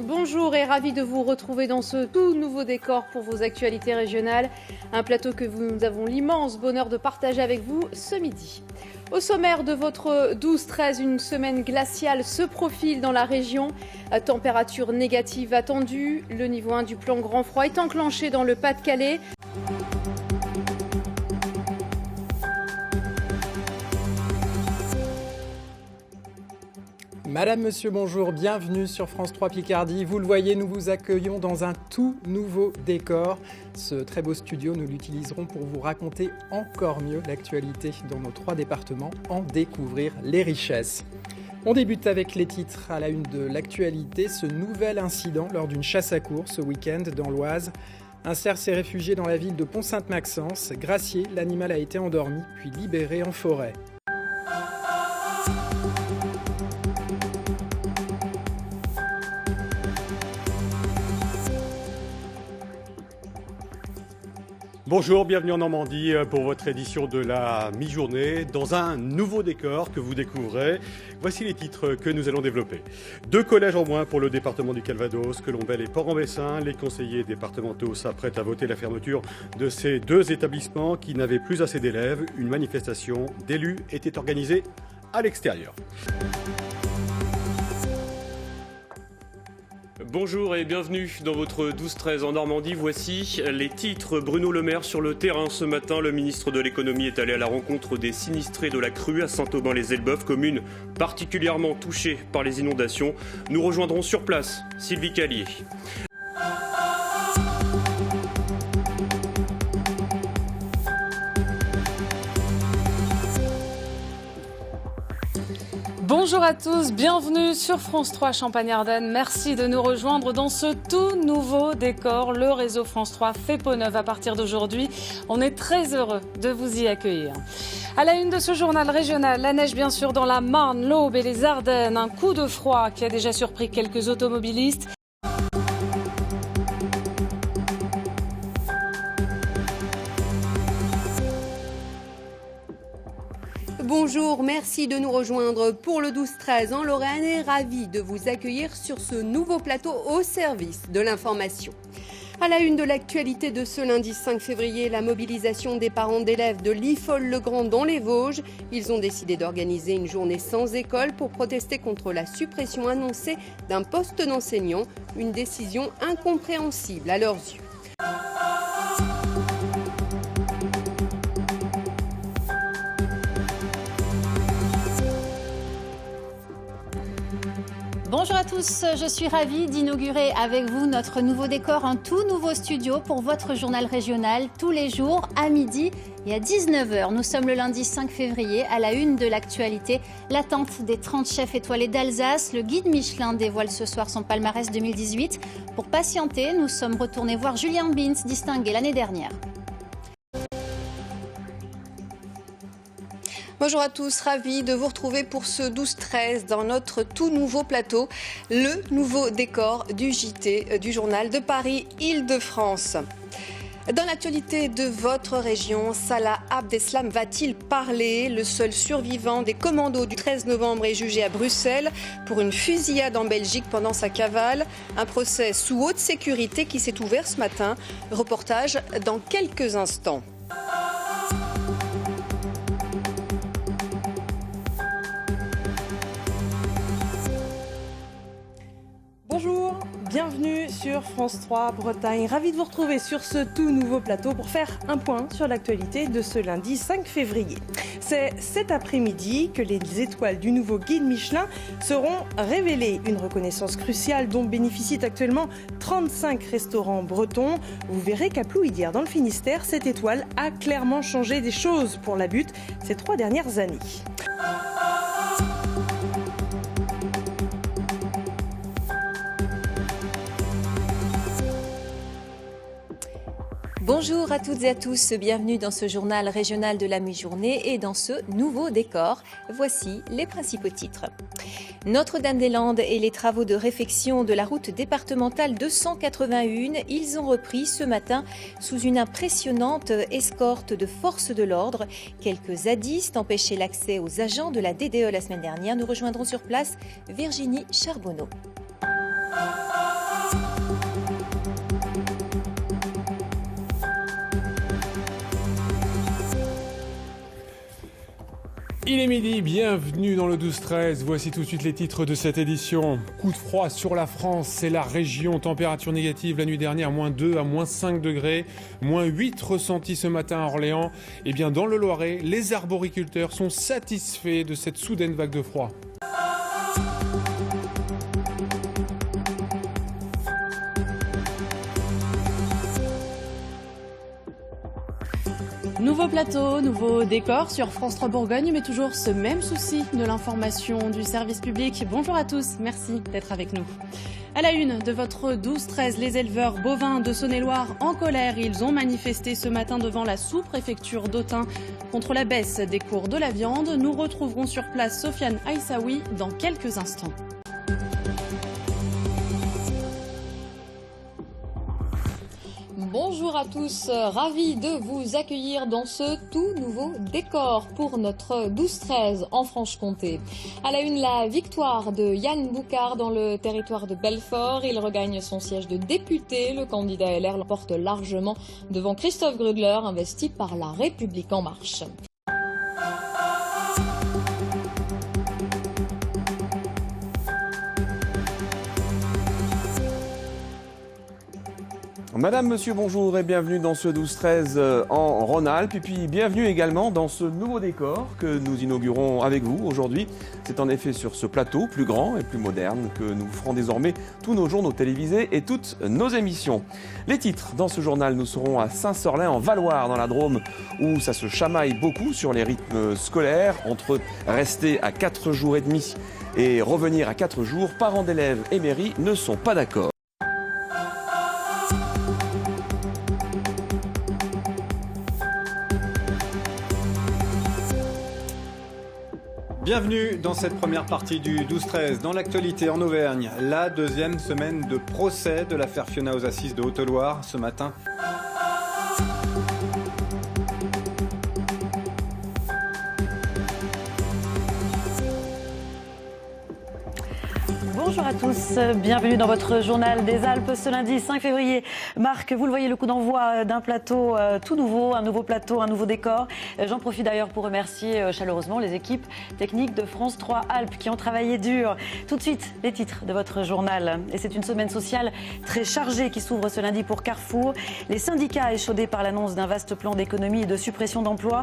Bonjour et ravi de vous retrouver dans ce tout nouveau décor pour vos actualités régionales. Un plateau que nous avons l'immense bonheur de partager avec vous ce midi. Au sommaire de votre 12-13, une semaine glaciale se profile dans la région. Température négative attendue. Le niveau 1 du plan grand froid est enclenché dans le Pas-de-Calais. Madame, Monsieur, bonjour, bienvenue sur France 3 Picardie. Vous le voyez, nous vous accueillons dans un tout nouveau décor. Ce très beau studio, nous l'utiliserons pour vous raconter encore mieux l'actualité dans nos 3 départements, en découvrir les richesses. On débute avec les titres à la une de l'actualité. Ce nouvel incident lors d'une chasse à courre ce week-end dans l'Oise. Un cerf s'est réfugié dans la ville de Pont-Sainte-Maxence. Gracié, l'animal a été endormi puis libéré en forêt. Bonjour, bienvenue en Normandie pour votre édition de la mi-journée dans un nouveau décor que vous découvrez. Voici les titres que nous allons développer. 2 collèges en moins pour le département du Calvados, Colombelles et Port-en-Bessin. Les conseillers départementaux s'apprêtent à voter la fermeture de ces 2 établissements qui n'avaient plus assez d'élèves. Une manifestation d'élus était organisée à l'extérieur. Bonjour et bienvenue dans votre 12-13 en Normandie. Voici les titres. Bruno Le Maire sur le terrain ce matin. Le ministre de l'économie est allé à la rencontre des sinistrés de la crue à Saint-Aubin-les-Elbeuf, commune particulièrement touchée par les inondations. Nous rejoindrons sur place Sylvie Callier. Bonjour à tous, bienvenue sur France 3 Champagne-Ardenne. Merci de nous rejoindre dans ce tout nouveau décor. Le réseau France 3 fait peau neuve à partir d'aujourd'hui. On est très heureux de vous y accueillir. À la une de ce journal régional, la neige bien sûr dans la Marne, l'Aube et les Ardennes. Un coup de froid qui a déjà surpris quelques automobilistes. Bonjour, merci de nous rejoindre pour le 12-13 en Lorraine et ravi de vous accueillir sur ce nouveau plateau au service de l'information. À la une de l'actualité de ce lundi 5 février, la mobilisation des parents d'élèves de l'Ifol-le-Grand dans les Vosges. Ils ont décidé d'organiser une journée sans école pour protester contre la suppression annoncée d'un poste d'enseignant, une décision incompréhensible à leurs yeux. Bonjour à tous, je suis ravie d'inaugurer avec vous notre nouveau décor, un tout nouveau studio pour votre journal régional tous les jours à midi et à 19h. Nous sommes le lundi 5 février à la une de l'actualité. L'attente des 30 chefs étoilés d'Alsace, le guide Michelin dévoile ce soir son palmarès 2018. Pour patienter, nous sommes retournés voir Julien Bins, distingué l'année dernière. Bonjour à tous, ravi de vous retrouver pour ce 12-13 dans notre tout nouveau plateau, le nouveau décor du JT du journal de Paris Île-de-France. Dans l'actualité de votre région, Salah Abdeslam va-t-il parler? Le seul survivant des commandos du 13 novembre est jugé à Bruxelles pour une fusillade en Belgique pendant sa cavale. Un procès sous haute sécurité qui s'est ouvert ce matin. Reportage dans quelques instants. Bonjour, bienvenue sur France 3 Bretagne. Ravi de vous retrouver sur ce tout nouveau plateau pour faire un point sur l'actualité de ce lundi 5 février. C'est cet après-midi que les étoiles du nouveau guide Michelin seront révélées. Une reconnaissance cruciale dont bénéficient actuellement 35 restaurants bretons. Vous verrez qu'à Plouidière, dans le Finistère, cette étoile a clairement changé des choses pour la butte ces 3 dernières années. Bonjour à toutes et à tous, bienvenue dans ce journal régional de la mi-journée et dans ce nouveau décor. Voici les principaux titres. Notre-Dame-des-Landes et les travaux de réfection de la route départementale 281, ils ont repris ce matin sous une impressionnante escorte de forces de l'ordre. Quelques zadistes empêchaient l'accès aux agents de la DDE la semaine dernière. Nous rejoindrons sur place Virginie Charbonneau. Il est midi, bienvenue dans le 12-13. Voici tout de suite les titres de cette édition. Coup de froid sur la France, c'est la région. Température négative la nuit dernière, -2 à -5 degrés. -8 ressentis ce matin à Orléans. Et bien dans le Loiret, les arboriculteurs sont satisfaits de cette soudaine vague de froid. Nouveau plateau, nouveau décor sur France 3 Bourgogne, mais toujours ce même souci de l'information du service public. Bonjour à tous, merci d'être avec nous. À la une de votre 12-13, les éleveurs bovins de Saône-et-Loire en colère. Ils ont manifesté ce matin devant la sous-préfecture d'Autun contre la baisse des cours de la viande. Nous retrouverons sur place Sofiane Aïssaoui dans quelques instants. Bonjour à tous, ravi de vous accueillir dans ce tout nouveau décor pour notre 12-13 en Franche-Comté. À la une, la victoire de Yann Boucard dans le territoire de Belfort. Il regagne son siège de député. Le candidat LR l'emporte largement devant Christophe Grudler, investi par La République En Marche. Madame, monsieur, bonjour et bienvenue dans ce 12-13 en Rhône-Alpes. Et puis bienvenue également dans ce nouveau décor que nous inaugurons avec vous aujourd'hui. C'est en effet sur ce plateau plus grand et plus moderne que nous ferons désormais tous nos journaux télévisés et toutes nos émissions. Les titres dans ce journal, nous serons à Saint-Sorlin en Valloire dans la Drôme où ça se chamaille beaucoup sur les rythmes scolaires. Entre rester à 4 jours et demi et revenir à 4 jours, parents d'élèves et mairie ne sont pas d'accord. Bienvenue dans cette première partie du 12-13. Dans l'actualité en Auvergne, la deuxième semaine de procès de l'affaire Fiona aux assises de Haute-Loire ce matin. Bonjour à tous, bienvenue dans votre journal des Alpes. Ce lundi 5 février marque, vous le voyez, le coup d'envoi d'un plateau tout nouveau, un nouveau plateau, un nouveau décor. J'en profite d'ailleurs pour remercier chaleureusement les équipes techniques de France 3 Alpes qui ont travaillé dur. Tout de suite, les titres de votre journal. Et c'est une semaine sociale très chargée qui s'ouvre ce lundi pour Carrefour. Les syndicats échaudés par l'annonce d'un vaste plan d'économie et de suppression d'emplois.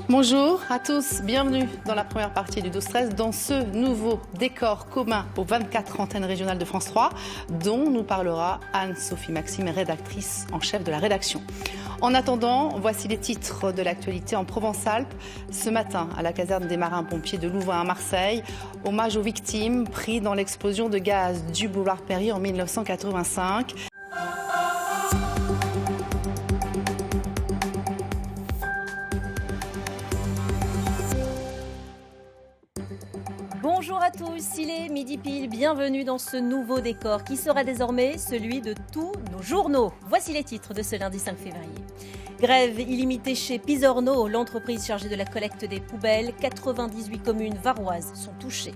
Bonjour à tous, bienvenue dans la première partie du 12-13 dans ce nouveau décor commun aux 24 antennes régionales de France 3 dont nous parlera Anne-Sophie Maxime, rédactrice en chef de la rédaction. En attendant, voici les titres de l'actualité en Provence-Alpes. Ce matin, à la caserne des marins-pompiers de Louvain à Marseille, hommage aux victimes pris dans l'explosion de gaz du boulevard Péry en 1985. Bonjour à tous, il est midi pile, bienvenue dans ce nouveau décor qui sera désormais celui de tous nos journaux. Voici les titres de ce lundi 5 février. Grève illimitée chez Pisorno, l'entreprise chargée de la collecte des poubelles. 98 communes varoises sont touchées.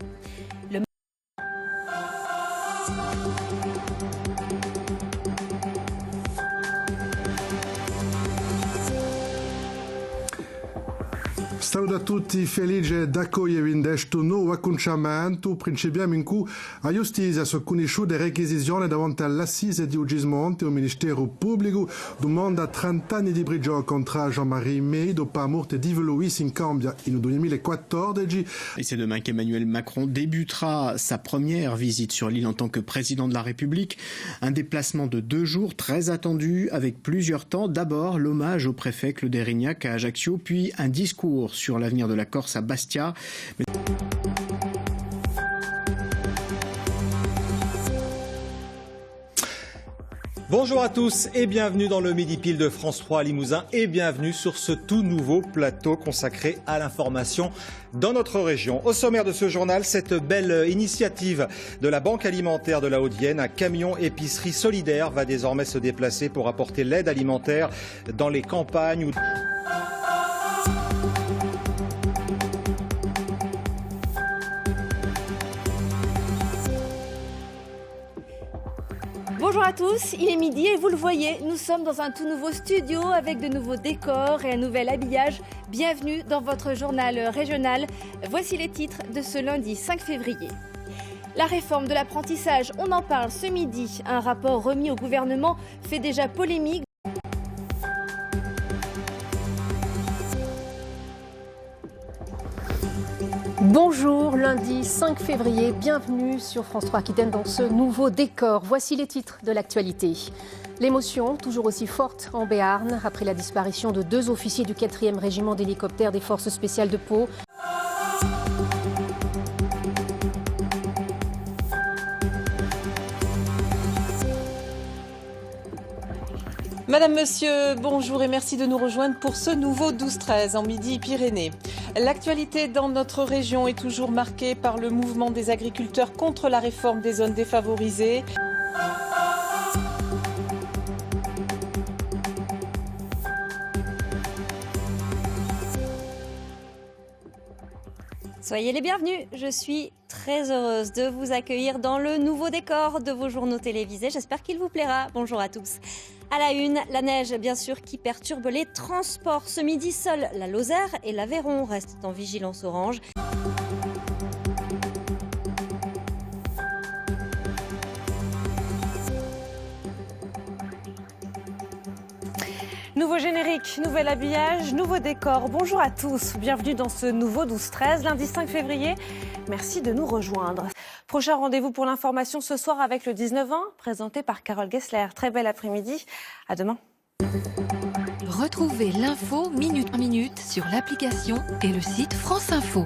Salve a tutti, felice d'accogliere in questo nuovo acconciamento. Principiamo a giustizia su conosciute requisizioni davanti all'assise di Ugismonte. Il Ministero Pubblico domanda 30 anni di prigione contro Jean-Marie May dopo la morte di Louis in Cambia in 2014. Et c'est demain qu'Emmanuel Macron débutera sa première visite sur l'île en tant que président de la République. Un déplacement de 2 jours très attendu avec plusieurs temps. D'abord l'hommage au préfet Claude Érignac à Ajaccio, puis un discours sur l'avenir de la Corse à Bastia. Bonjour à tous et bienvenue dans le Midi Pile de France 3 à Limousin et bienvenue sur ce tout nouveau plateau consacré à l'information dans notre région. Au sommaire de ce journal, cette belle initiative de la Banque alimentaire de la Haute-Vienne, un camion épicerie solidaire va désormais se déplacer pour apporter l'aide alimentaire dans les campagnes. Bonjour à tous, il est midi et vous le voyez, nous sommes dans un tout nouveau studio avec de nouveaux décors et un nouvel habillage. Bienvenue dans votre journal régional. Voici les titres de ce lundi 5 février. La réforme de l'apprentissage, on en parle ce midi. Un rapport remis au gouvernement fait déjà polémique. Bonjour, lundi 5 février, bienvenue sur France 3 Aquitaine dans ce nouveau décor. Voici les titres de l'actualité. L'émotion, toujours aussi forte en Béarn, après la disparition de 2 officiers du 4e régiment d'hélicoptères des forces spéciales de Pau. Madame, Monsieur, bonjour et merci de nous rejoindre pour ce nouveau 12-13 en Midi-Pyrénées. L'actualité dans notre région est toujours marquée par le mouvement des agriculteurs contre la réforme des zones défavorisées. Soyez les bienvenus, je suis très heureuse de vous accueillir dans le nouveau décor de vos journaux télévisés. J'espère qu'il vous plaira. Bonjour à tous. À la une, la neige bien sûr qui perturbe les transports. Ce midi, seul la Lozère et l'Aveyron restent en vigilance orange. Nouveau générique, nouvel habillage, nouveau décor. Bonjour à tous, bienvenue dans ce nouveau 12-13, lundi 5 février. Merci de nous rejoindre. Prochain rendez-vous pour l'information ce soir avec le 19-20, présenté par Carole Gessler. Très bel après-midi, à demain. Retrouvez l'info minute par minute sur l'application et le site France Info.